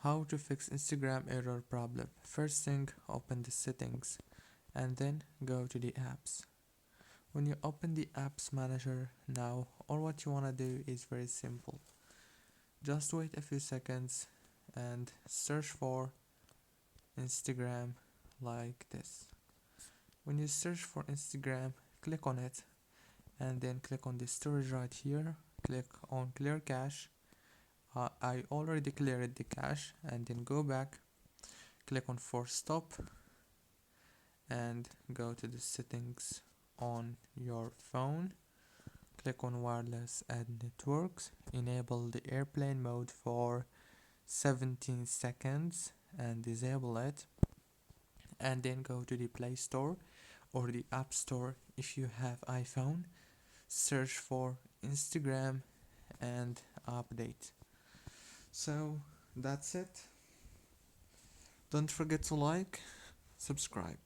How to fix Instagram error problem. First thing, open the settings and then go to the apps. When you open the apps manager now, all what you want to do is very simple. Just wait a few seconds and search for Instagram like this. When you search for Instagram, click on it and then click on the storage right here. Click on clear cache. I already cleared the cache, and then go back, click on force stop and go to the settings on your phone. Click on wireless and networks, enable the airplane mode for 17 seconds and disable it, and then go to the Play Store or the App Store if you have iPhone. Search for Instagram and update. So that's it. Don't forget to like, subscribe.